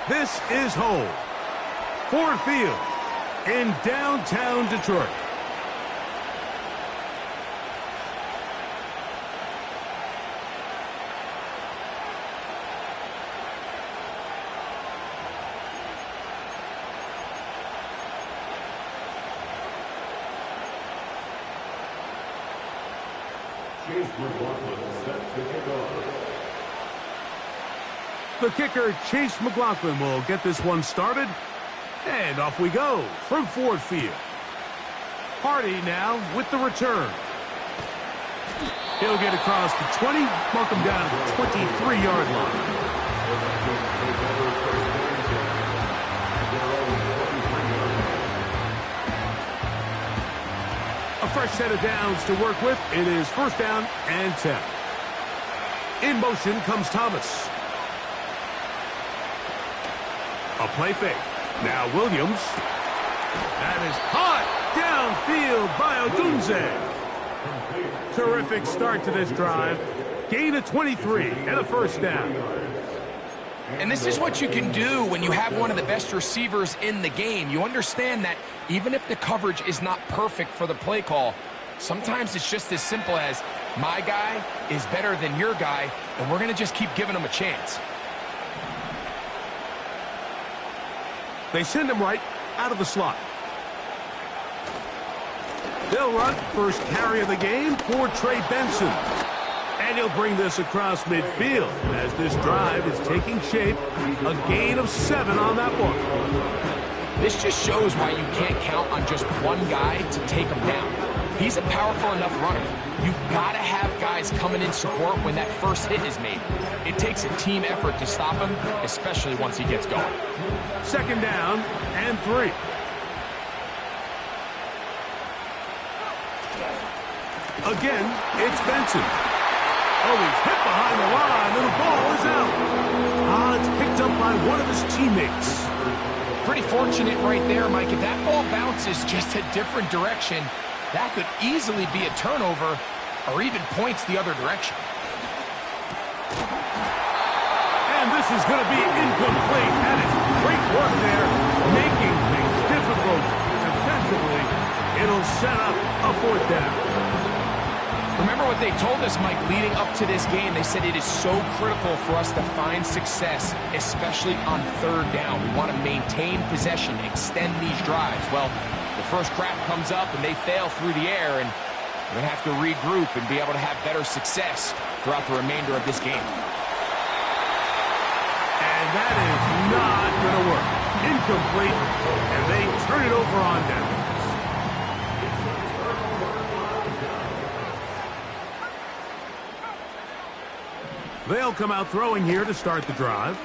This is home. Ford Field in downtown Detroit. The kicker, Chase McLaughlin, will get this one started. And off we go from Ford Field. Hardy now with the return. He'll get across the 20, mark him down at the 23-yard line. A fresh set of downs to work with. It is first down and 10. In motion comes Thomas. A play fake. Now Williams. That is caught downfield by Odunze. Terrific start to this drive. Gain of 23 and a first down. And this is what you can do when you have one of the best receivers in the game. You understand that even if the coverage is not perfect for the play call, sometimes it's just as simple as my guy is better than your guy, and we're going to just keep giving him a chance. They send him right out of the slot. They'll run first carry of the game for Trey Benson. And he'll bring this across midfield as this drive is taking shape. A gain of 7 on that one. This just shows why you can't count on just one guy to take him down. He's a powerful enough runner. You've got to have guys coming in support when that first hit is made. It takes a team effort to stop him, especially once he gets going. Second down and 3. Again, it's Benson. Oh, he's hit behind the line, and the ball is out. It's picked up by one of his teammates. Pretty fortunate right there, Mike. If that ball bounces just a different direction, that could easily be a turnover or even points the other direction. And this is going to be incomplete. That is great work there, making things difficult defensively. It'll set up a fourth down. Remember what they told us, Mike, leading up to this game. They said it is so critical for us to find success, especially on third down. We want to maintain possession, extend these drives. Well, the first crack comes up and they fail through the air, and we're going to have to regroup and be able to have better success throughout the remainder of this game. And that is not going to work. Incomplete, and they turn it over on downs. They'll come out throwing here to start the drive.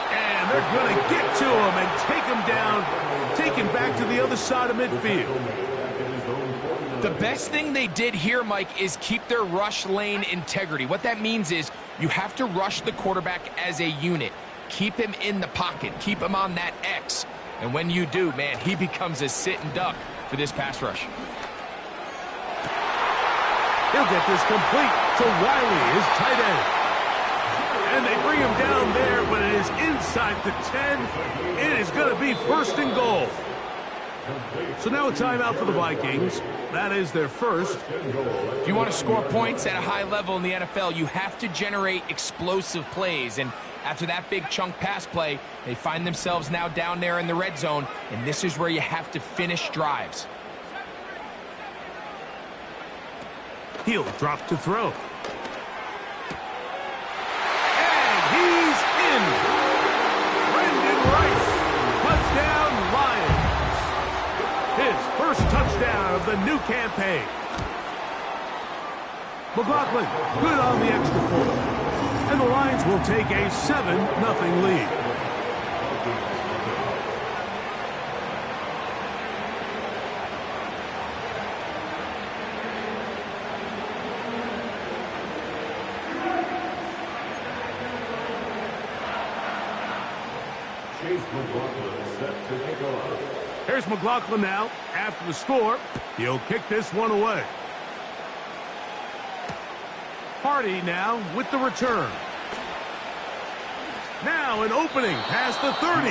And they're going to get to him and take him down, take him back to the other side of midfield. The best thing they did here, Mike, is keep their rush lane integrity. What that means is you have to rush the quarterback as a unit. Keep him in the pocket. Keep him on that X. And when you do, man, he becomes a sitting duck for this pass rush. He'll get this complete to Wiley, his tight end. And they bring him down there, but it is inside the 10. It is going to be first and goal. So now a timeout for the Vikings. That is their first. If you want to score points at a high level in the NFL, you have to generate explosive plays. And after that big chunk pass play, they find themselves now down there in the red zone. And this is where you have to finish drives. He'll drop to throw. And he's in. Brendan Rice. Touchdown, Lions. His first touchdown of the new campaign. McLaughlin, good on the extra point. And the Lions will take a 7-0 lead. Here's McLaughlin now. After the score, he'll kick this one away. Hardy now with the return. Now an opening past the 30.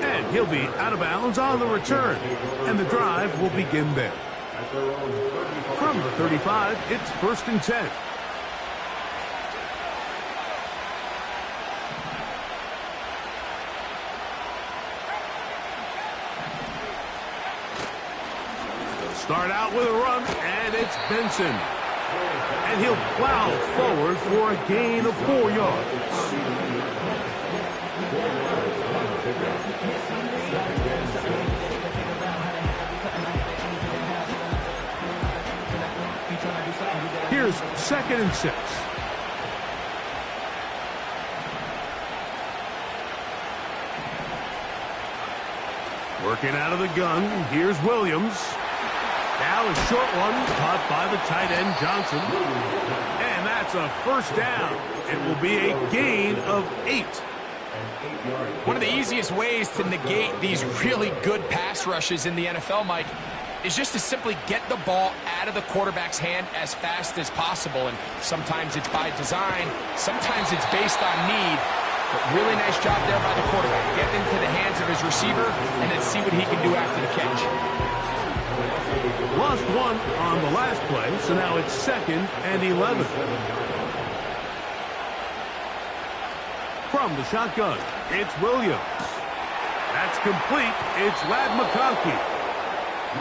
And he'll be out of bounds on the return. And the drive will begin there. From the 35, it's 1st and 10. Start out with a run, and it's Benson. And he'll plow forward for a gain of 4 yards. Here's 2nd and 6. Working out of the gun, here's Williams. Now a short one, caught by the tight end, Johnson. And that's a 1st down. It will be a gain of 8. One of the easiest ways to negate these really good pass rushes in the NFL, Mike, is just to simply get the ball out of the quarterback's hand as fast as possible. And sometimes it's by design, sometimes it's based on need. But really nice job there by the quarterback. Get into the hands of his receiver and then see what he can do after the catch. Lost 1 on the last play, so now it's 2nd and 11. From the shotgun, it's Williams. That's complete. It's Ladd McConkey.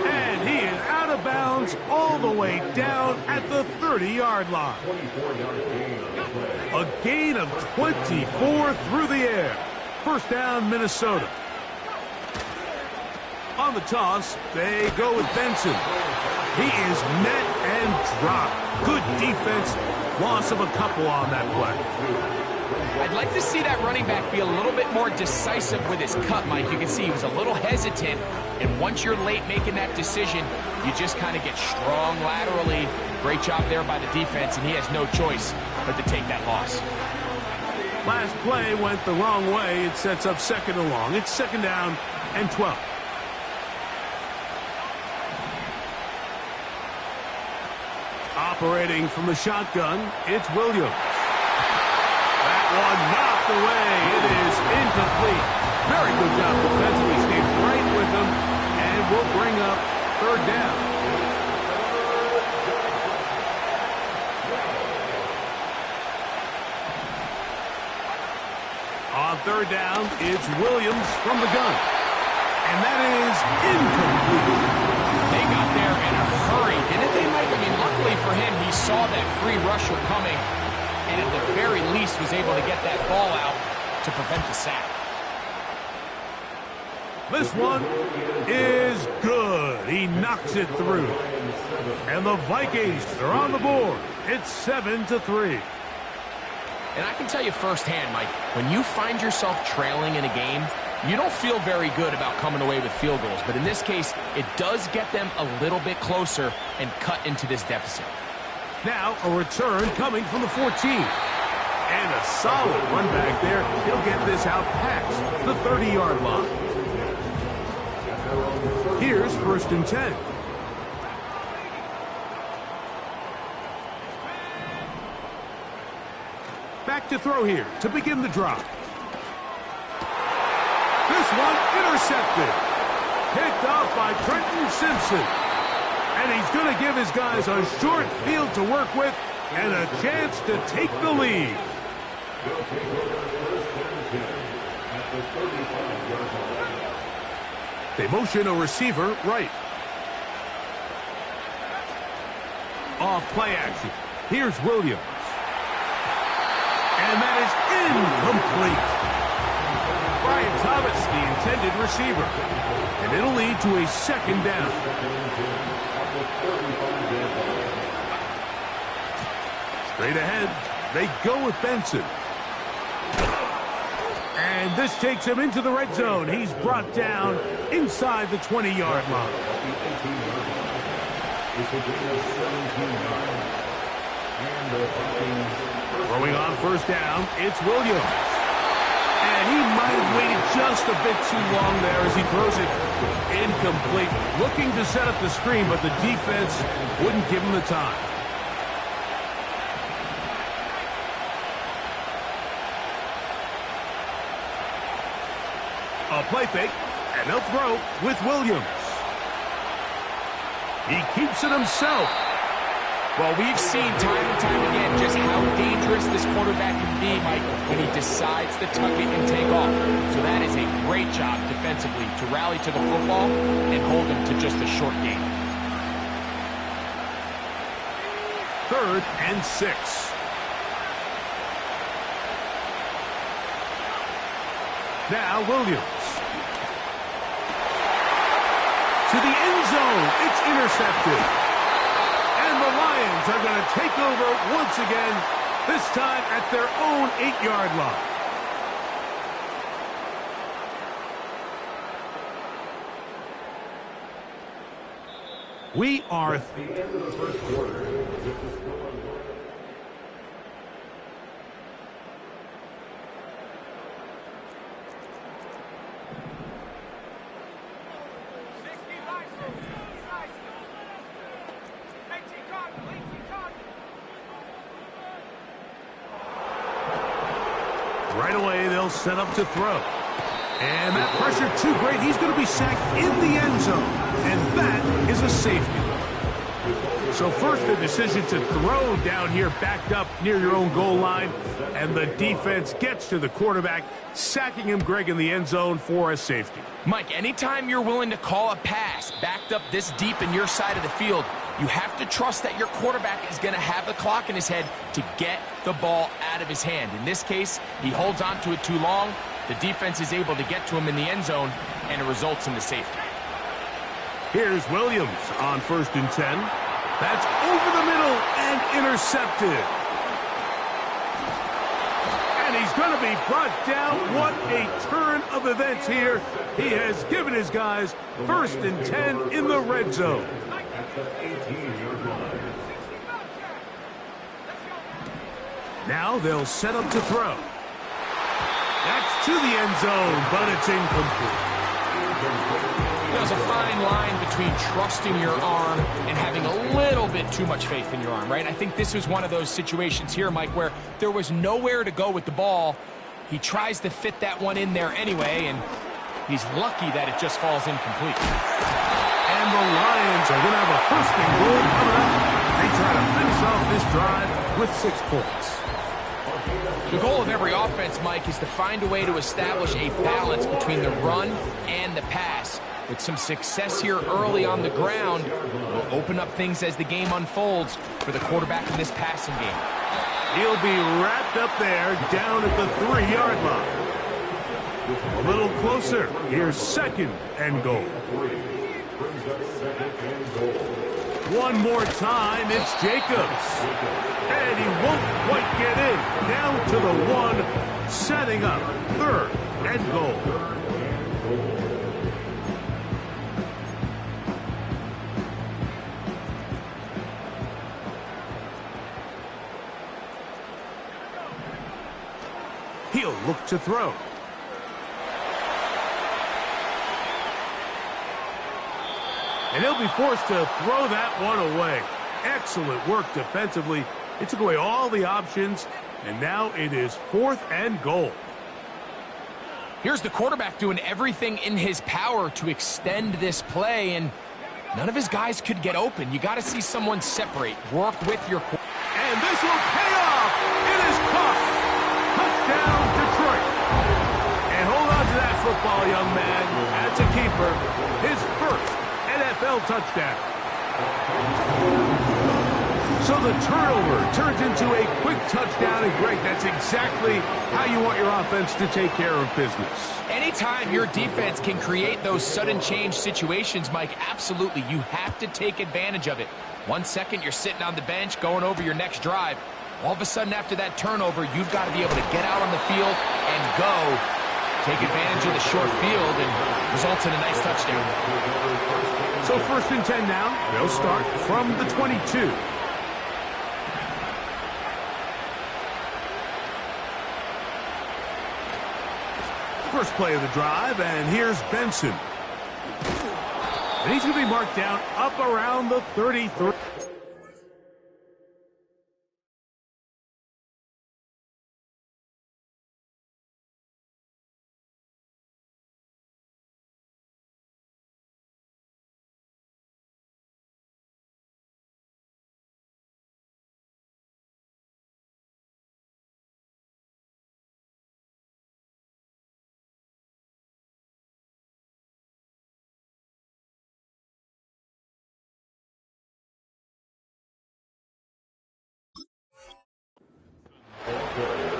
And he is out of bounds all the way down at the 30-yard line. A gain of 24 through the air. 1st down, Minnesota. On the toss, they go with Benson. He is met and dropped. Good defense. Loss of a couple on that play. I'd like to see that running back be a little bit more decisive with his cut, Mike. You can see he was a little hesitant, and once you're late making that decision, you just kind of get strong laterally. Great job there by the defense, and he has no choice but to take that loss. Last play went the wrong way. It sets up 2nd and long. It's 2nd down and 12. Operating from the shotgun, it's Williams. That one knocked away. It is incomplete. Very good job defensively. Stayed right with him, and will bring up 3rd down. On 3rd down, it's Williams from the gun. And that is incomplete. They got there in a hurry, didn't they, Mike? I mean, luckily for him, he saw that free rusher coming, and at the very least was able to get that ball out to prevent the sack. This one is good. He knocks it through. And the Vikings are on the board. It's 7-3. And I can tell you firsthand, Mike, when you find yourself trailing in a game, you don't feel very good about coming away with field goals. But in this case, it does get them a little bit closer and cut into this deficit. Now a return coming from the 14. And a solid run back there. He'll get this out past the 30-yard line. Here's 1st and 10. Back to throw here to begin the drive. This one intercepted. Picked off by Trenton Simpson. And he's going to give his guys a short field to work with and a chance to take the lead. They motion a receiver right. Off play action. Here's Williams. And that is incomplete. Brian Thomas, the intended receiver. And it'll lead to a 2nd down. Straight ahead, they go with Benson. And this takes him into the red zone. He's brought down inside the 20-yard line. Throwing on 1st down, it's Williams. And he might have waited just a bit too long there as he throws it incomplete. Looking to set up the screen, but the defense wouldn't give him the time. A play fake, and they'll throw with Williams. He keeps it himself. Well, we've seen time and time again just how dangerous this quarterback can be, Mike, when he decides to tuck it and take off. So that is a great job defensively to rally to the football and hold him to just a short gain. 3rd and 6. Now Williams. To the end zone. It's intercepted. And the Lions are going to take over once again, this time at their own 8-yard line. We are at the end of the first quarter. Right away, they'll set up to throw. And that pressure too great. He's going to be sacked in the end zone. And that is a safety. So first, the decision to throw down here backed up near your own goal line. And the defense gets to the quarterback, sacking him, Greg, in the end zone for a safety. Mike, anytime you're willing to call a pass backed up this deep in your side of the field, you have to trust that your quarterback is going to have the clock in his head to get the ball out of his hand. In this case, he holds on to it too long. The defense is able to get to him in the end zone, and it results in the safety. Here's Williams on 1st and 10. That's over the middle and intercepted. And he's going to be brought down. What a turn of events here. He has given his guys 1st and 10 in the red zone. Now they'll set up to throw. That's to the end zone, but it's incomplete. There's a fine line between trusting your arm and having a little bit too much faith in your arm, right? I think this was one of those situations here, Mike, where there was nowhere to go with the ball. He tries to fit that one in there anyway, and he's lucky that it just falls incomplete. And the Lions are going to have a 1st and goal coming up. They try to finish off this drive with 6 points. The goal of every offense, Mike, is to find a way to establish a balance between the run and the pass. With some success here early on the ground, will open up things as the game unfolds for the quarterback in this passing game. He'll be wrapped up there down at the 3-yard line. A little closer. Here's 2nd and goal. One more time, it's Jacobs. And he won't quite get in. Down to the 1, setting up 3rd and goal. He'll look to throw. And he'll be forced to throw that one away. Excellent work defensively. It took away all the options, and now it is 4th and goal. Here's the quarterback doing everything in his power to extend this play, and none of his guys could get open. You got to see someone separate, work with your quarterback. And this will pay off. It is caught. Touchdown, Detroit. And hold on to that football, young man. That's a keeper. His first NFL touchdown. So the turnover turns into a quick touchdown, and Greg, that's exactly how you want your offense to take care of business. Anytime your defense can create those sudden change situations, Mike, absolutely, you have to take advantage of it. 1 second, you're sitting on the bench going over your next drive. All of a sudden, after that turnover, you've got to be able to get out on the field and go. Take advantage of the short field and results in a nice touchdown. So 1st and 10 now. They'll start from the 22. First play of the drive, and here's Benson. And he's going to be marked down up around the 33.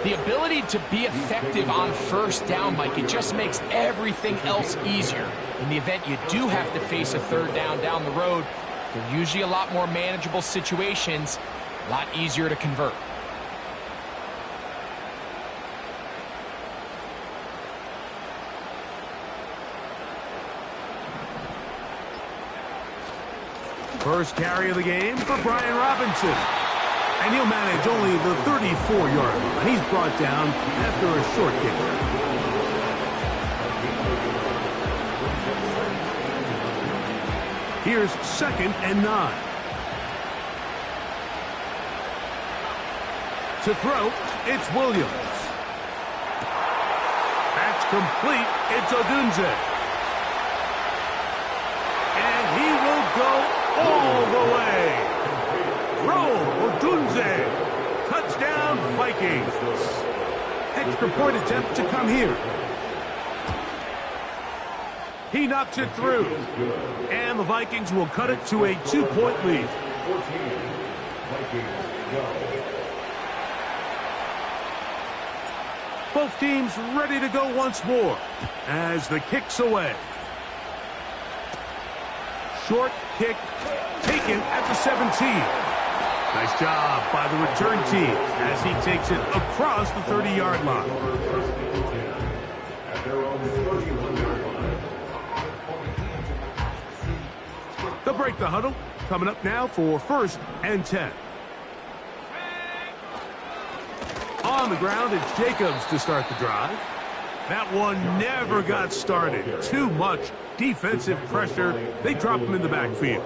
The ability to be effective on first down, Mike, it just makes everything else easier. In the event you do have to face a third down the road, they're usually a lot more manageable situations, a lot easier to convert. First carry of the game for Brian Robinson. And he'll manage only the 34-yard line. He's brought down after a short kick. Here's 2nd and 9. To throw, it's Williams. That's complete. It's Odunze. And he will go all the way. Odunze. Touchdown, Vikings. Extra point attempt to come here. He knocks it through. And the Vikings will cut it to a 2-point lead. Both teams ready to go once more as the kick's away. Short kick taken at the 17. Nice job by the return team as he takes it across the 30-yard line. They'll break the huddle. Coming up now for 1st and 10. On the ground, it's Jacobs to start the drive. That one never got started. Too much defensive pressure. They drop him in the backfield.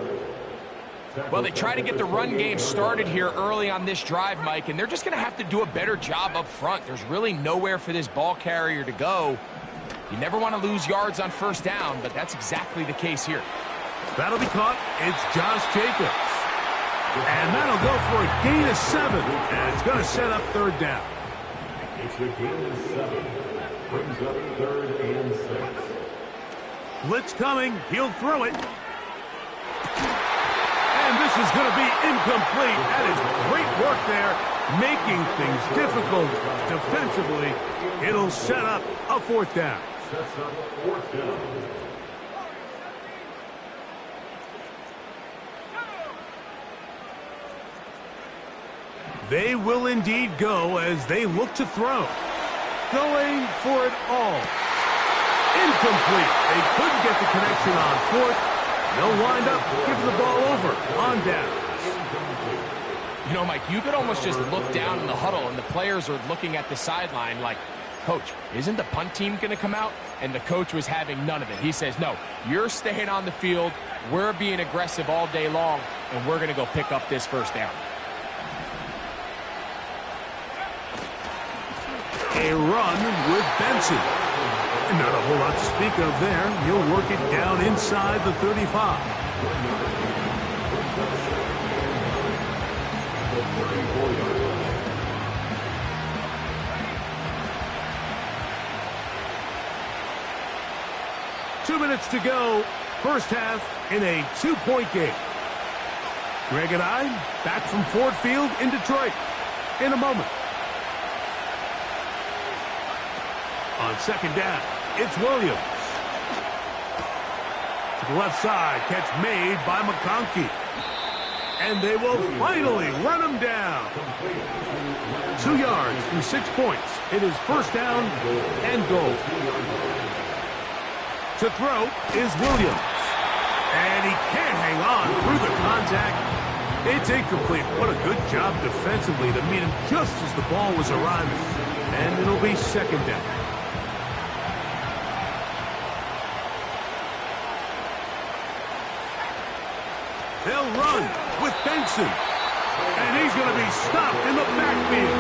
Well, they try to get the run game started here early on this drive, Mike, and they're just going to have to do a better job up front. There's really nowhere for this ball carrier to go. You never want to lose yards on first down, but that's exactly the case here. That'll be caught. It's Josh Jacobs. And that'll go for a gain of 7. And it's going to set up 3rd down. It's a gain of 7. Brings up 3rd and 6. Blitz coming. He'll throw it. And this is going to be incomplete. That is great work there, making things difficult defensively. It'll set up a 4th down. Sets up 4th down. They will indeed go as they look to throw. Going for it all. Incomplete. They couldn't get the connection on 4th. They'll wind up giving the ball over on downs. You know, Mike, you could almost just look down in the huddle and the players are looking at the sideline like, Coach, isn't the punt team going to come out? And the coach was having none of it. He says, no, you're staying on the field. We're being aggressive all day long, and we're going to go pick up this 1st down. A run with Benson. Not a whole lot to speak of there. He'll work it down inside the 35. Two minutes to go. First half in a 2-point game. Greg and I back from Ford Field in Detroit in a moment. On 2nd down, it's Williams. To the left side, catch made by McConkey. And they will finally run him down. 2 yards from 6 points. It is 1st down and goal. To throw is Williams. And he can't hang on through the contact. It's incomplete. What a good job defensively to meet him just as the ball was arriving. And it'll be 2nd down. They'll run with Benson. And he's going to be stopped in the backfield.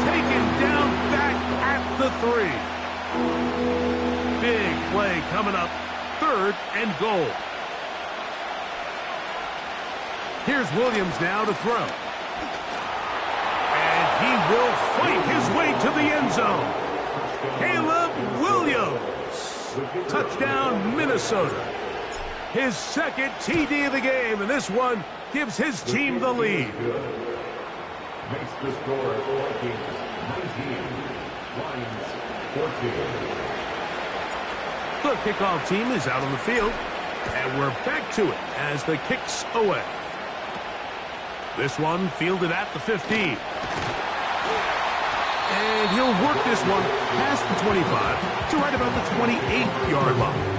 Taken down back at the 3. Big play coming up. 3rd and goal. Here's Williams now to throw. And he will fight his way to the end zone. Caleb Williams. Touchdown, Minnesota. His 2nd TD of the game, and this one gives his team the lead. Lions 14. The kickoff team is out on the field, and we're back to it as the kick's away. This one fielded at the 15. And he'll work this one past the 25 to right about the 28-yard line.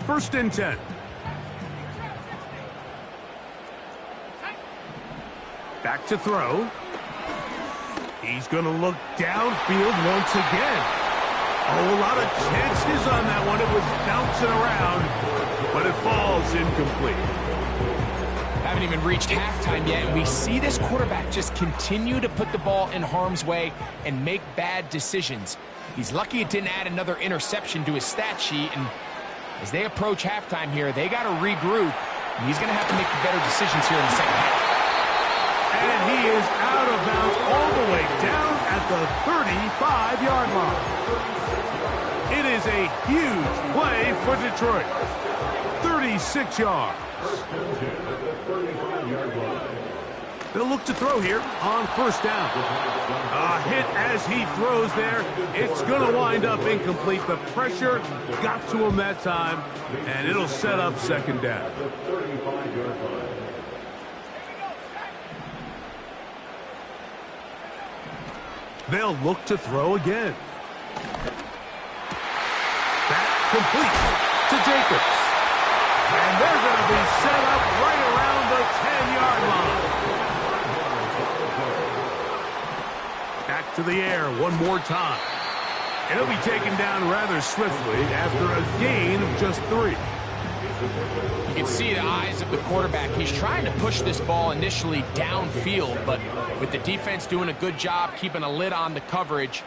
First and 10. Back to throw. He's going to look downfield once again. Oh, a lot of chances on that one. It was bouncing around, but it falls incomplete. Haven't even reached halftime yet, and we see this quarterback just continue to put the ball in harm's way and make bad decisions. He's lucky it didn't add another interception to his stat sheet, and as they approach halftime here, they got to regroup, and he's going to have to make better decisions here in the second half. And he is out of bounds all the way down at the 35-yard line. It is a huge play for Detroit. 36 yards. They'll look to throw here on first down. A hit as he throws there. It's going to wind up incomplete. The pressure got to him that time, and it'll set up second down. They'll look to throw again. That complete to Jacobs. And they're going to be set up right around the 10-yard line. Back to the air one more time. And he'll be taken down rather swiftly after a gain of just 3. You can see the eyes of the quarterback. He's trying to push this ball initially downfield, but with the defense doing a good job keeping a lid on the coverage,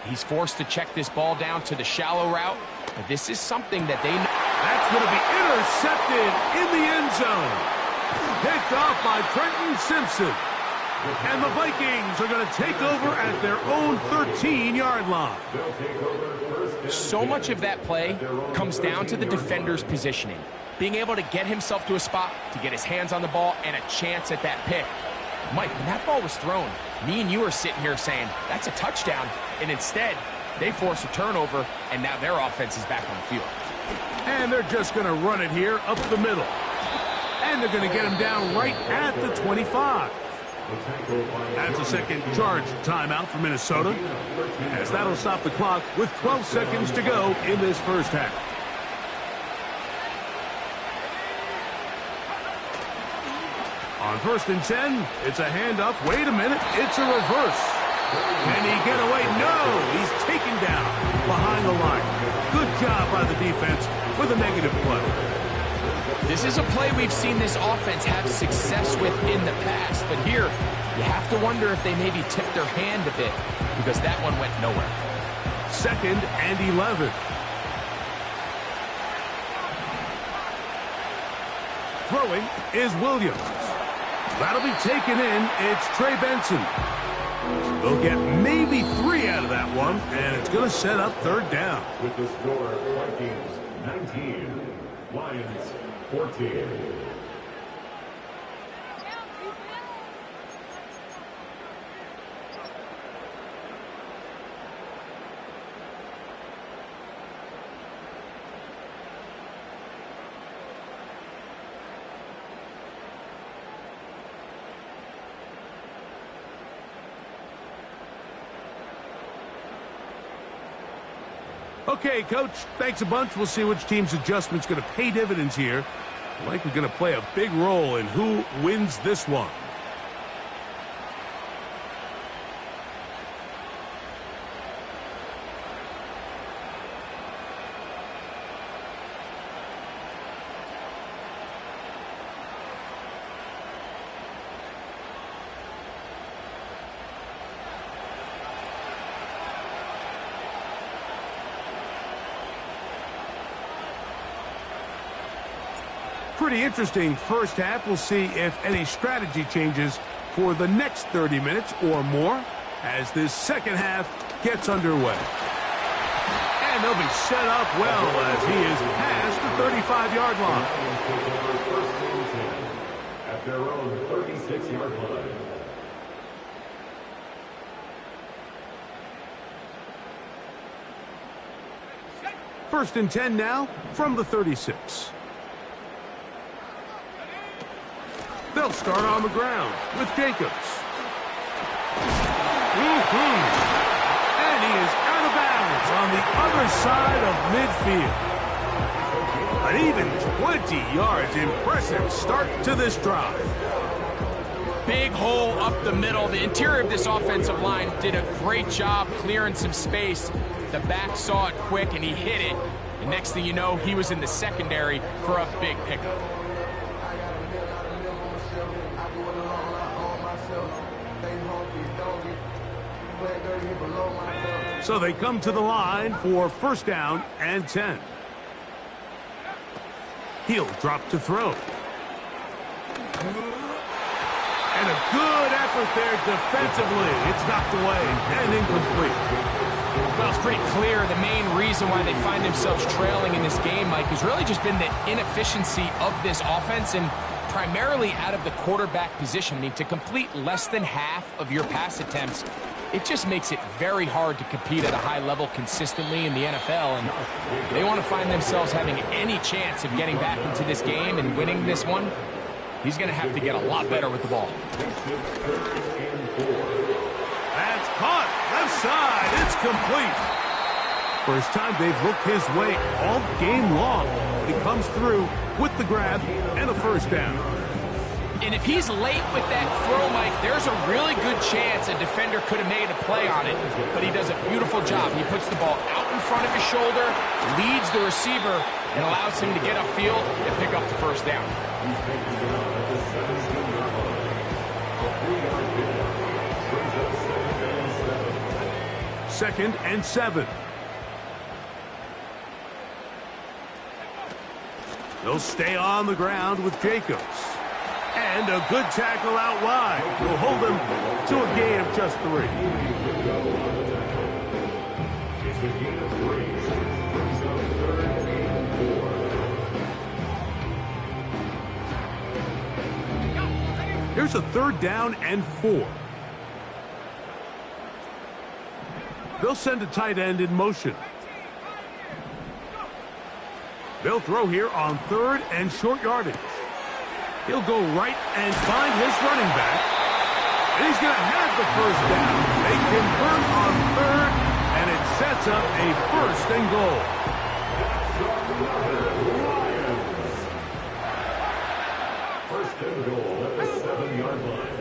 he's forced to check this ball down to the shallow route. But this is something that they know. That's going to be intercepted in the end zone. Picked off by Trenton Simpson. And the Vikings are going to take over at their own 13-yard line. So much of that play comes down to the defender's positioning. Being able to get himself to a spot, to get his hands on the ball, and a chance at that pick. Mike, when that ball was thrown, me and you are sitting here saying, that's a touchdown. And instead, they force a turnover, and now their offense is back on the field. And they're just going to run it here up the middle. And they're going to get him down right at the 25. That's a second charge timeout for Minnesota, as that'll stop the clock with 12 seconds to go in this first half. On first and 10, it's a handoff. Wait a minute, it's a reverse. Can he get away? No, he's taken down behind the line. Good job by the defense with a negative play. This is a play we've seen this offense have success with in the past, but here you have to wonder if they maybe tipped their hand a bit because that one went nowhere. Second and 11. Throwing is Williams. That'll be taken in. It's Trey Benson. They'll get maybe 3 out of that one, and it's going to set up third down. With the score, Vikings 19, Lions 14. Okay, Coach, thanks a bunch. We'll see which team's adjustment's going to pay dividends here. Likely going to play a big role in who wins this one. Pretty interesting first half. We'll see if any strategy changes for the next 30 minutes or more as this second half gets underway. And they'll be set up well as he is past the the 35-yard line. First and 10 at their own 36-yard line. First and 10 now from the 36. They'll start on the ground with Jacobs. And he is out of bounds on the other side of midfield. An even 20 yards. Impressive start to this drive. Big hole up the middle. The interior of this offensive line did a great job clearing some space. The back saw it quick, and he hit it. And next thing you know, he was in the secondary for a big pickup. So they come to the line for first down and 10. He'll drop to throw. And a good effort there defensively. It's knocked away and incomplete. Well, it's pretty clear the main reason why they find themselves trailing in this game, Mike, has really just been the inefficiency of this offense and primarily out of the quarterback position. I mean, to complete less than half of your pass attempts, it just makes it very hard to compete at a high level consistently in the NFL. And if they want to find themselves having any chance of getting back into this game and winning this one, he's going to have to get a lot better with the ball. That's caught. Left side. It's complete. First time they've looked his way all game long. He comes through with the grab and a first down. And if he's late with that throw, Mike, there's a really good chance a defender could have made a play on it, but he does a beautiful job. He puts the ball out in front of his shoulder, leads the receiver, and allows him to get upfield and pick up the first down. Second and 7. They'll stay on the ground with Jacobs. And a good tackle out wide will hold them to a gain of just 3. It's a gain of 3. Brings up 3rd and 4. Here's a 3rd down and 4. They'll send a tight end in motion. They'll throw here on 3rd and short yardage. He'll go right and find his running back. And he's going to have the first down. They convert on 3rd, and it sets up a 1st and goal. First and goal at the 7-yard line.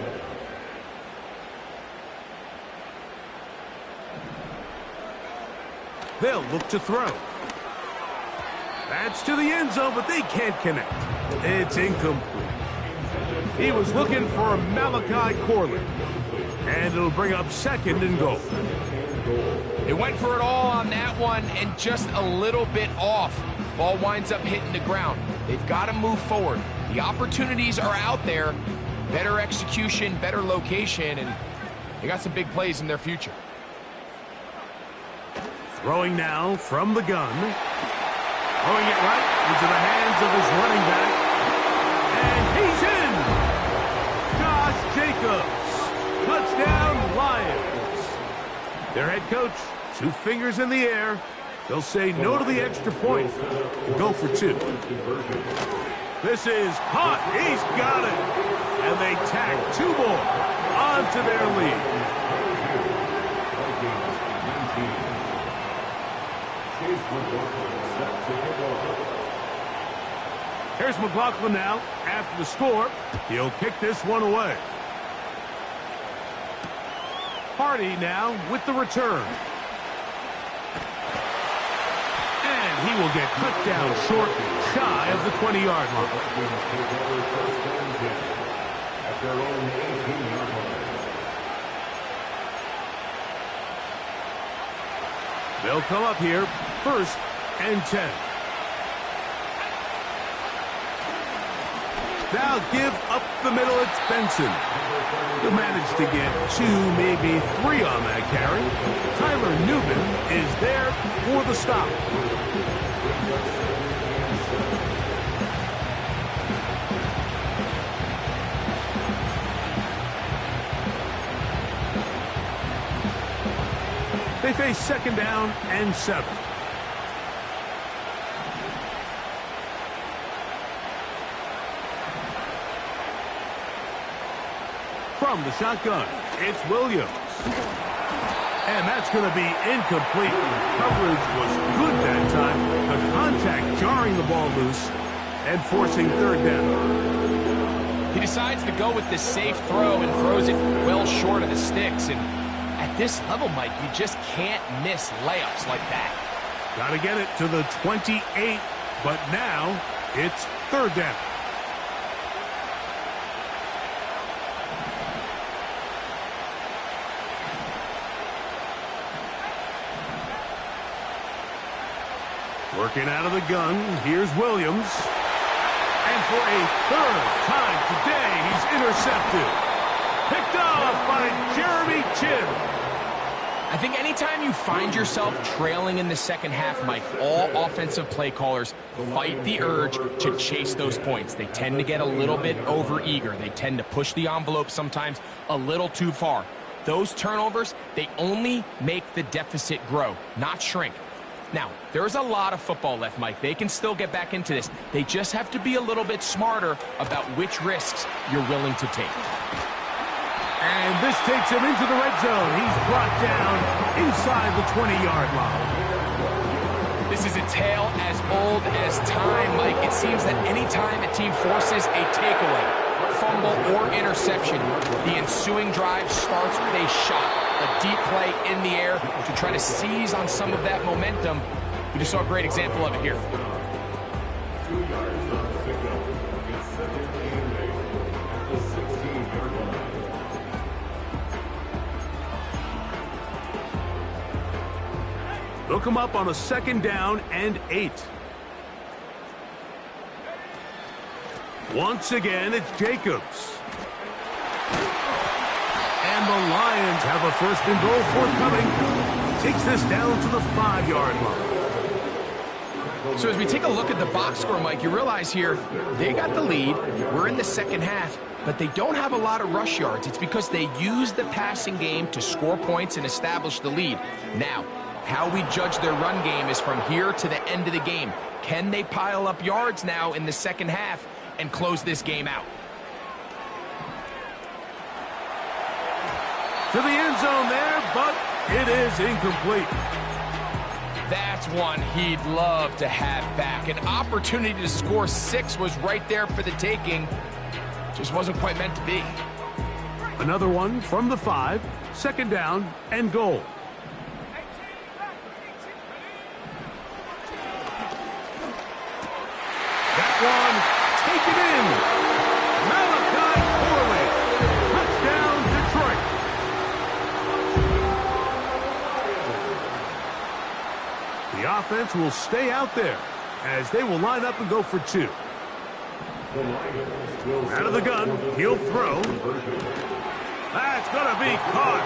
They'll look to throw. That's to the end zone, but they can't connect. It's incomplete. He was looking for Malachi Corley. And it'll bring up 2nd and goal. They went for it all on that one and just a little bit off. Ball winds up hitting the ground. They've got to move forward. The opportunities are out there. Better execution, better location, and they got some big plays in their future. Throwing now from the gun. Throwing it right into the hands of his running back. And he's in! Josh Jacobs. Touchdown, Lions. Their head coach, 2 fingers in the air. They'll say no to the extra point and go for 2. This is caught. He's got it. And they tack 2 more onto their lead. Here's McLaughlin now after the score. He'll kick this one away. Hardy now with the return. And he will get cut down short, shy of the 20-yard line. At their own 18-yard line. They'll come up here, 1st and 10. Now give up the middle, it's Benson. He'll manage to get 2, maybe 3 on that carry. Tyler Newman is there for the stop. They face second down and 7. From the shotgun, it's Williams. And that's going to be incomplete. Coverage was good that time. The contact jarring the ball loose and forcing third down. He decides to go with the safe throw and throws it well short of the sticks. And at this level, Mike, you just can't miss layups like that. Got to get it to the 28, but now it's third down. Working out of the gun, here's Williams. And for a third time today, he's intercepted. Picked off by Jeremy Chin. I think anytime you find yourself trailing in the second half, Mike, all offensive play callers fight the urge to chase those points. They tend to get a little bit overeager. They tend to push the envelope sometimes a little too far. Those turnovers, they only make the deficit grow, not shrink. Now, there's a lot of football left, Mike. They can still get back into this. They just have to be a little bit smarter about which risks you're willing to take. And this takes him into the red zone. He's brought down inside the 20-yard line. This is a tale as old as time, Mike. It seems that anytime a team forces a takeaway, fumble, or interception, the ensuing drive starts with a shot. A deep play in the air to try to seize on some of that momentum. We just saw a great example of it here. 2 yards on pickup. It's second and 8 at the 16-yard line. Look him up on a second down and 8. Once again, it's Jacobs. And the Lions have a first and goal forthcoming. Takes this down to the 5-yard line. So as we take a look at the box score, Mike, you realize here they got the lead. We're in the second half, but they don't have a lot of rush yards. It's because they use the passing game to score points and establish the lead. Now, how we judge their run game is from here to the end of the game. Can they pile up yards now in the second half and close this game out? To the end zone there, but it is incomplete. That's one he'd love to have back. An opportunity to score 6 was right there for the taking. Just wasn't quite meant to be. Another one from the 5, second down and goal. That one taken in. Malachi Corley. Touchdown, Detroit. The offense will stay out there as they will line up and go for 2. Out of the gun, he'll throw. That's going to be caught.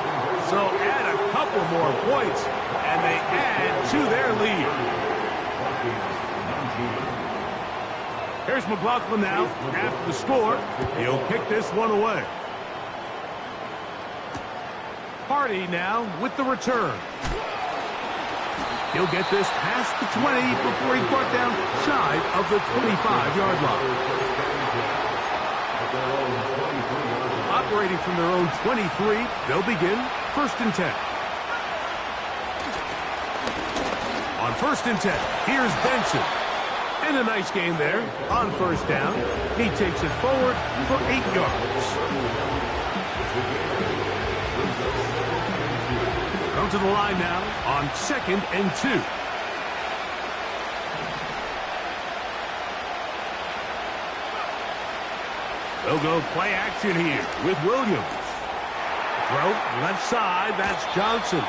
So add a couple more points, and they add to their lead. Here's McLaughlin now. After the score, he'll kick this one away. Hardy now with the return. He'll get this past the 20 before he's brought down shy of the 25-yard line. Operating from their own 23, they'll begin first and 10. On first and 10, here's Benson. And a nice game there on first down. He takes it forward for 8 yards. Come to the line now on second and 2. They'll go play action here with Williams. Throw left side, that's Johnson.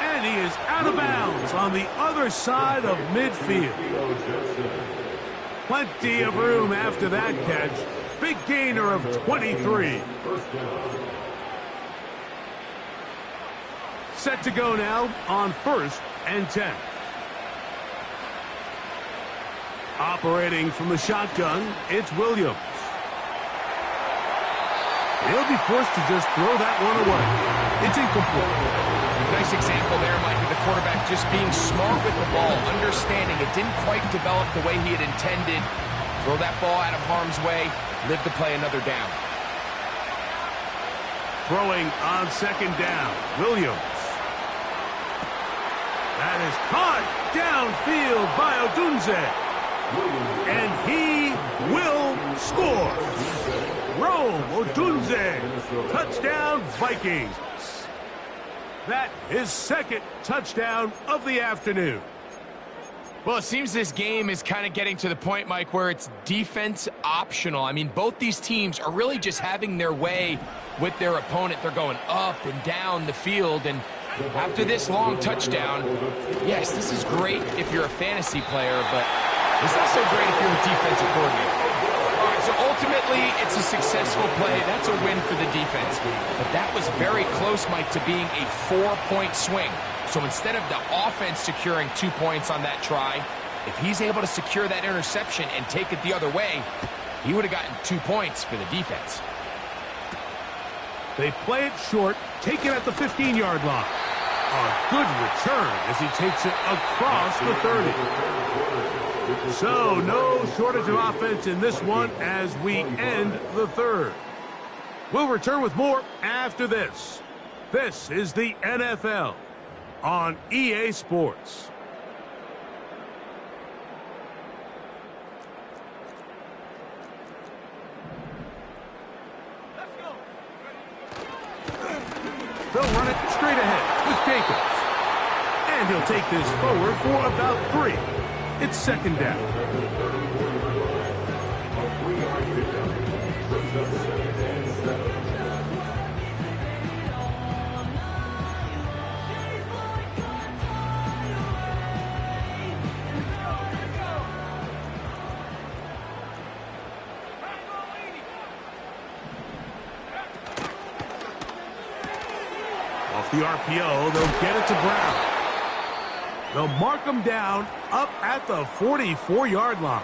And he is out of bounds on the other side of midfield. Plenty of room after that catch. Big gainer of 23. Set to go now on first and 10. Operating from the shotgun, it's Williams. He'll be forced to just throw that one away. It's incomplete. Nice example there, Mike, of the quarterback just being smart with the ball, understanding it didn't quite develop the way he had intended. Throw that ball out of harm's way, live to play another down. Throwing on second down, Williams. That is caught downfield by Odunze. And he will score. Rome Odunze, touchdown Vikings. That is second touchdown of the afternoon. Well, it seems this game is kind of getting to the point, Mike, where it's defense optional. I mean, both these teams are really just having their way with their opponent. They're going up and down the field, and after this long touchdown, yes, this is great if you're a fantasy player, but it's not so great if you're a defensive coordinator. All right, so ultimately, it's a successful play. That's a win for the defense. But that was very close, Mike, to being a 4-point swing. So instead of the offense securing 2 points on that try, if he's able to secure that interception and take it the other way, he would have gotten 2 points for the defense. They play it short, take it at the 15-yard line. A good return as he takes it across the 30. So no shortage of offense in this one as we end the third. We'll return with more after this. This is the NFL on EA Sports. They'll run it straight ahead with Jacobs. And he'll take this forward for about 3. It's second down. Off the RPO, they'll get it to Brown. They'll mark him down up at the 44-yard line.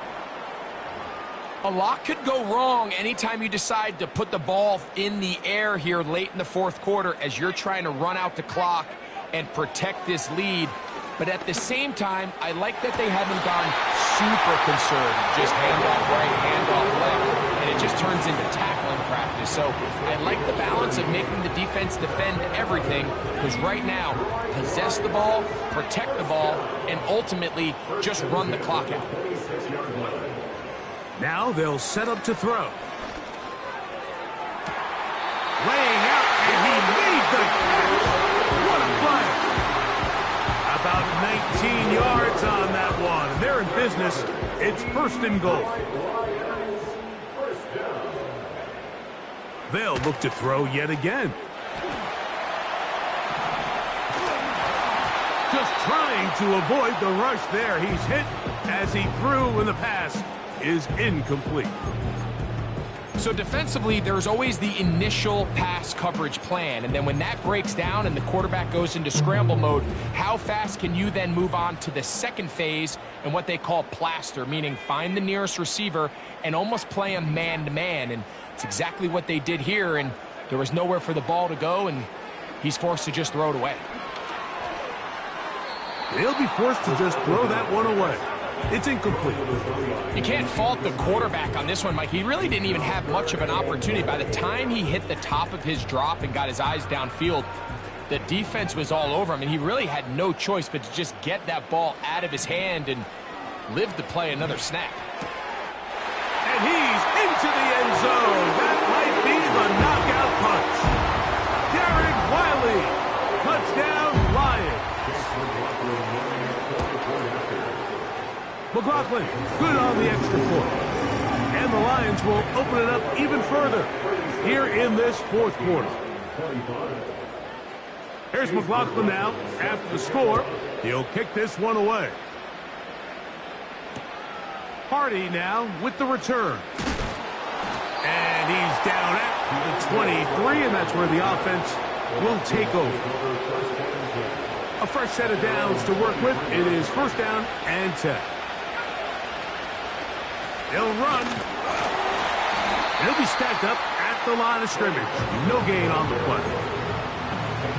A lot could go wrong anytime you decide to put the ball in the air here late in the fourth quarter as you're trying to run out the clock and protect this lead. But at the same time, I like that they haven't gone super conservative. Just handoff right, handoff left, and it just turns into tackling practice. So I like the balance of making the defense defend everything, because right now, possess the ball, protect the ball, and ultimately just run the clock out. Now they'll set up to throw. Laying out, and he made the catch. What a play. About 19 yards on that one. They're in business. It's first and goal. They'll look to throw yet again. Just trying to avoid the rush there. He's hit as he threw, and the pass is incomplete. So defensively, there's always the initial pass coverage plan, and then when that breaks down and the quarterback goes into scramble mode, how fast can you then move on to the second phase and what they call plaster, meaning find the nearest receiver and almost play him man-to-man, and it's exactly what they did here, and there was nowhere for the ball to go, and he's forced to just throw it away. They'll be forced to just throw that one away. It's incomplete. You can't fault the quarterback on this one, Mike. He really didn't even have much of an opportunity. By the time he hit the top of his drop and got his eyes downfield, the defense was all over him, and he really had no choice but to just get that ball out of his hand and live to play another snap. And he's into the end zone. That might be the knockout punch. Derek Wiley, touchdown Lions. McLaughlin, good on the extra point. And the Lions will open it up even further here in this fourth quarter. Here's McLaughlin now after the score. He'll kick this one away. Hardy now with the return. And he's down at the 23, and that's where the offense will take over. A fresh set of downs to work with. It is first down and 10. He'll run. He'll be stacked up at the line of scrimmage. No gain on the play.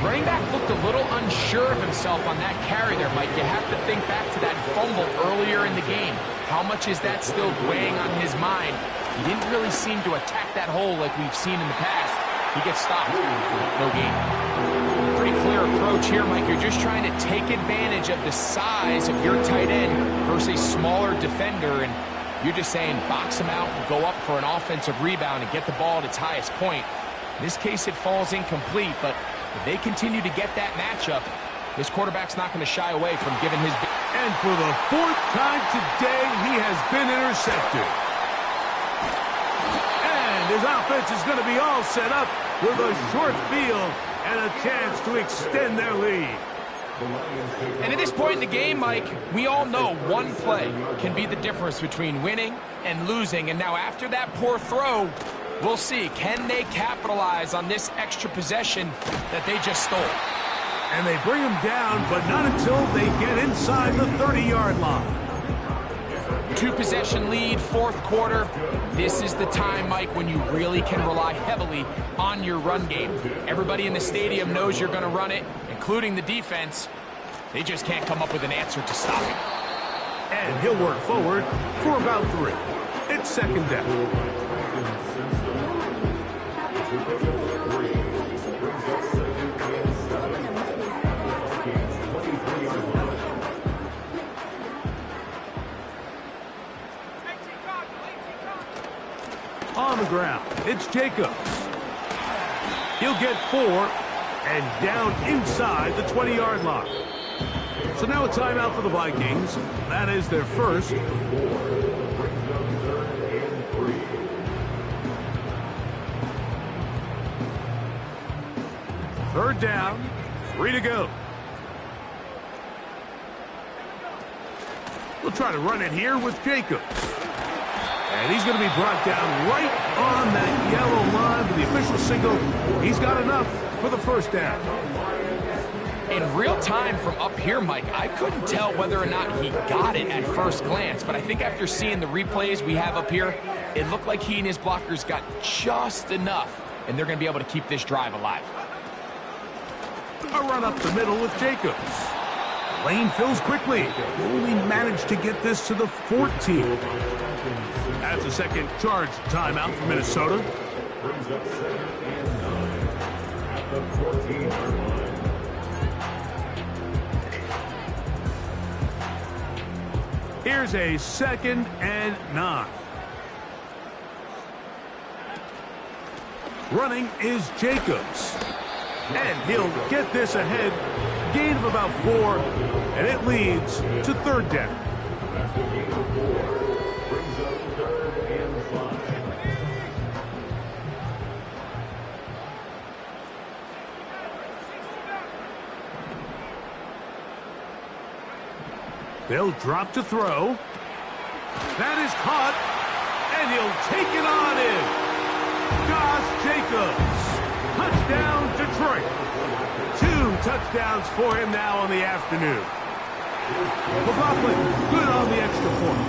Running back looked a little unsure of himself on that carry there, Mike. You have to think back to that fumble earlier in the game. How much is that still weighing on his mind? He didn't really seem to attack that hole like we've seen in the past. He gets stopped. No gain. Pretty clear approach here, Mike. You're just trying to take advantage of the size of your tight end versus a smaller defender, and you're just saying box him out and go up for an offensive rebound and get the ball at its highest point. In this case, it falls incomplete, but if they continue to get that matchup, this quarterback's not going to shy away from giving his... And for the fourth time today, he has been intercepted. And his offense is going to be all set up with a short field and a chance to extend their lead. And at this point in the game, Mike, we all know one play can be the difference between winning and losing. And now after that poor throw, we'll see, can they capitalize on this extra possession that they just stole? And they bring him down, but not until they get inside the 30-yard line. 2-possession lead, fourth quarter. This is the time, Mike, when you really can rely heavily on your run game. Everybody in the stadium knows you're going to run it, including the defense. They just can't come up with an answer to stop it. And he'll work forward for about 3. It's second down. On the ground, it's Jacobs. He'll get 4 and down inside the 20-yard line. So now a timeout for the Vikings. That is their first. Third down, 3 to go. We'll try to run it here with Jacobs. And he's going to be brought down right on that yellow line with the official signal. He's got enough for the first down. In real time from up here, Mike, I couldn't tell whether or not he got it at first glance, but I think after seeing the replays we have up here, it looked like he and his blockers got just enough, and they're going to be able to keep this drive alive. A run up the middle with Jacobs. Lane fills quickly. He only managed to get this to the 14. That's a second charge timeout for Minnesota. Brings up 2nd and 9 at the 14-yard line. Here's a 2nd and 9. Running is Jacobs. And he'll get this ahead. Gain of about 4, and it leads to third down. After gain of 4, brings up 3rd and 5. They'll drop to throw. That is caught, and he'll take it on in. Josh Jacobs. Touchdown, Detroit. 2 touchdowns for him now on the afternoon. McLaughlin, good on the extra point.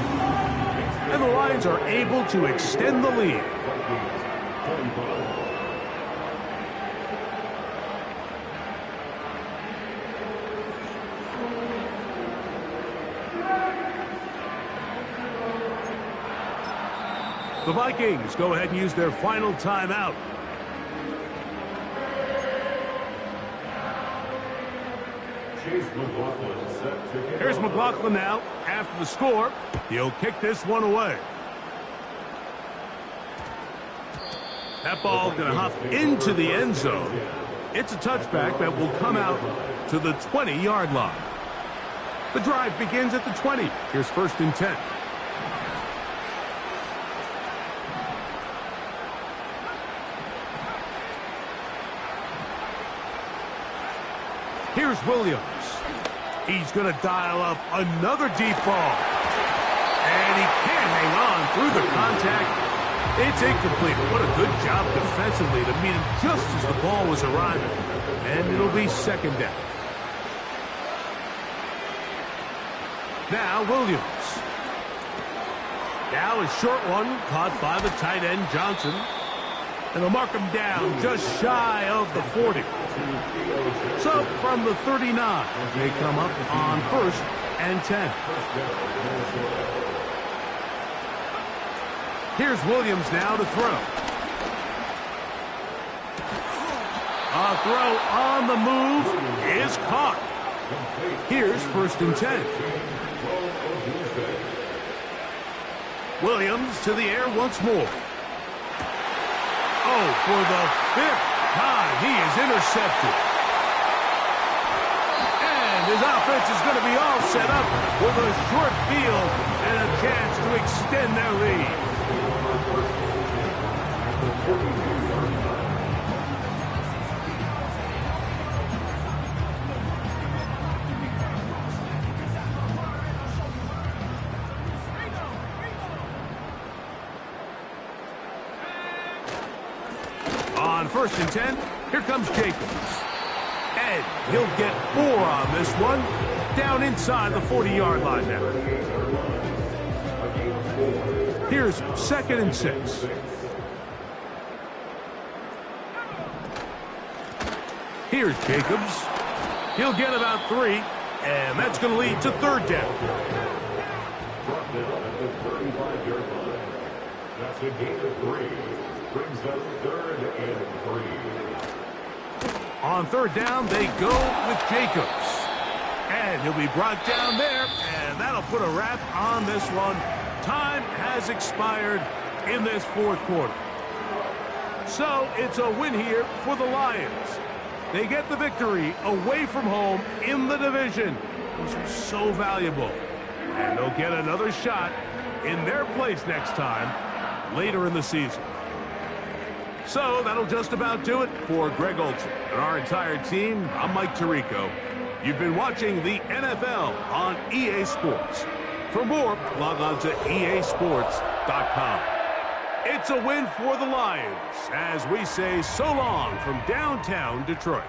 And the Lions are able to extend the lead. The Vikings go ahead and use their final timeout. Here's McLaughlin now after the score. He'll kick this one away. That ball going to hop into the end zone. It's a touchback that will come out to the 20-yard line. The drive begins at the 20. Here's 1st and 10. Here's Williams. He's going to dial up another deep ball. And he can't hang on through the contact. It's incomplete. What a good job defensively to meet him just as the ball was arriving. And it'll be 2nd down. Now Williams. Now a short one caught by the tight end Johnson. And they'll mark him down just shy of the 40. So from the 39, they come up on 1st and 10. Here's Williams now to throw. A throw on the move is caught. Here's 1st and 10. Williams to the air once more. Oh, for the 5th time, he is intercepted. And his offense is going to be all set up with a short field and a chance to extend their lead. On 1st and 10, here comes Jacobs. And he'll get 4 on this one. Down inside the 40-yard line now. Here's 2nd and 6. Here's Jacobs. He'll get about 3, and that's going to lead to 3rd down. Brought down at the 35-yard line. That's a gain of 3. Brings up 3rd and 3. On 3rd down, they go with Jacobs. And he'll be brought down there, and that'll put a wrap on this one. Time has expired in this 4th quarter. So it's a win here for the Lions. They get the victory away from home in the division. Those are so valuable. And they'll get another shot in their place next time later in the season. So that'll just about do it for Greg Olson and our entire team. I'm Mike Tirico. You've been watching the NFL on EA Sports. For more, log on to easports.com. It's a win for the Lions as we say so long from downtown Detroit.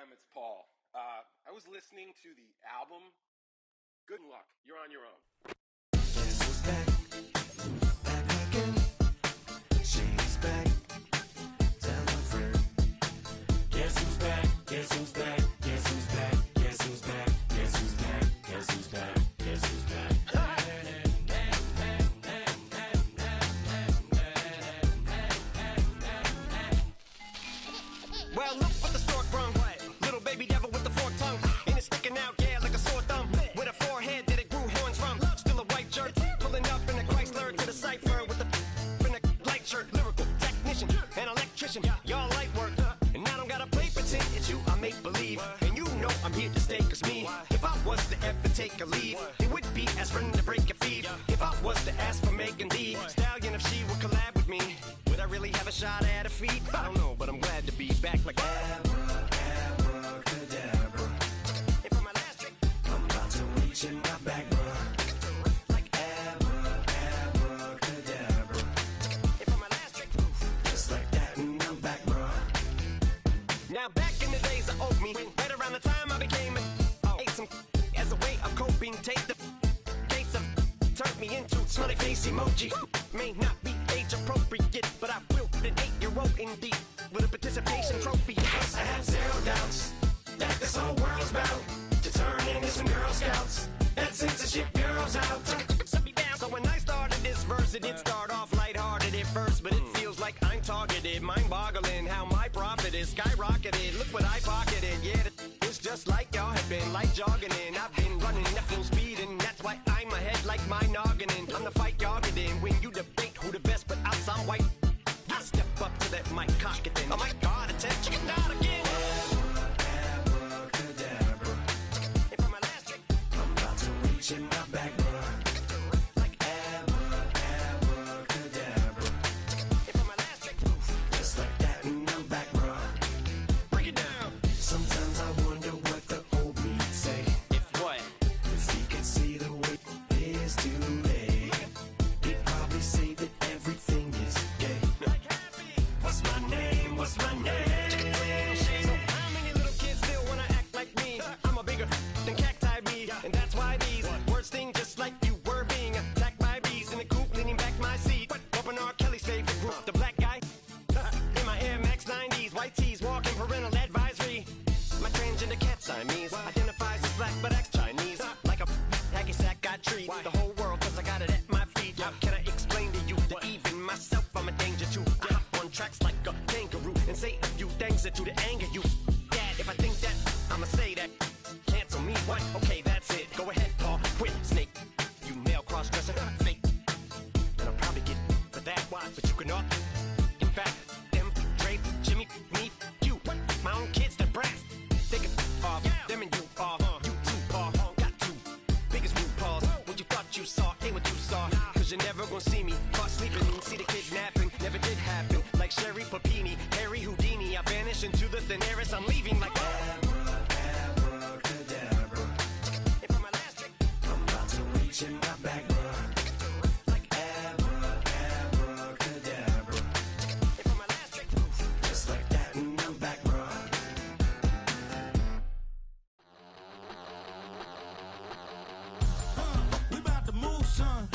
Em, it's Paul. I was listening to the album. Good luck. You're on your own. Guess who's back? Back again. She's back. Tell a friend. Guess who's back? Guess who's back? Guess who's back? Guess who's back? Guess who's back? Guess who's back? Guess who's back? Well, look what the stork brung. Little baby devil with the forked tongue. And it's sticking out, yeah, like a sore thumb. With a forehead that it grew horns from. Still a white shirt. Pulling up in a Chrysler to the cipher with a in a light shirt. Lyrical technician, an electrician. Y'all light work. And I don't gotta play pretend. It's you I make believe. And you know I'm here to stay, cause me, if I was to ever take a leave, it would be aspirin to break your feet. If I was to ask for Megan D Stallion, if she would collab with me, would I really have a shot at her feet? I don't know, but I'm glad to be back like abracadabra. And for my last trick, I'm about to reach in my back, bruh. Like abracadabra. And for my last trick, just like that, and I'm back, bruh. Now back in the days I owed me, right around the time I became ate some as a way of coping. Take the case of turned me into smiley face emoji. May not be age appropriate, but I will put an 8-year-old indeed with a participation trophy. I have zero doubts that this whole world's about to turn into some Girl Scouts and censorship girls out. So when I started this verse, it did start off lighthearted at first, but it feels like I'm targeted. Mind-boggling how my profit is skyrocketed. Look what I pocketed. Yeah, it's just like y'all have been, like jogging in. I've been running at full speed, and that's why I'm ahead like my noggin. I'm the fight y'all get in when you debate who the best, but I'm some white. I step up to that mic, cock it then. Oh my God, attention, chicken out again. Abracadabra. And for my last trick, I'm about to reach in my back, bruh. Like abracadabra. And for my last trick, just like that, and I'm back, bruh. Break it down. Sometimes I wonder what the old me say. If what? If he could see the way it is today, he'd probably say that everything is gay. What's my name? What's my name? So how many little kids still wanna act like me? I'm a bigger than cacti bee, and that's why these words sting just like you were being attacked by bees in the coop, leaning back my seat. Open R. Kelly's favorite group, the black guy. In my Air Max 90s, white tees, walking parental advisory. My transgender cat Siamese identifies as black but acts Chinese. Like a hacky sack I treat the whole world cause I got it at my feet. How can I explain to you that even myself I'm a danger to? I hop on tracks like a kangaroo and say a few things that do to anger you. Dad, if I think that, I'ma say that. Cancel me, what? Okay, that's it. Go ahead, Paul, quit, snake. You male cross-dresser, fake. And I'll probably get for that, why? But you can all. In fact, them, Dre, Jimmy, me, you. My own kids, they're brass. They can off, them and you off. You too, Paul, got two biggest root paws. What you thought you saw ain't what you saw. Cause you're never gonna see me caught sleeping. See the kidnapping, never did happen. Like Sherry Papini, Harry Houdini. I vanish into the thin air as I'm leaving like abracadabra. And for my last trick, I'm about to reach in my back, bruh. Like abracadabra. And for my last trick, just like that, and I'm back, bruh. We about to move, son.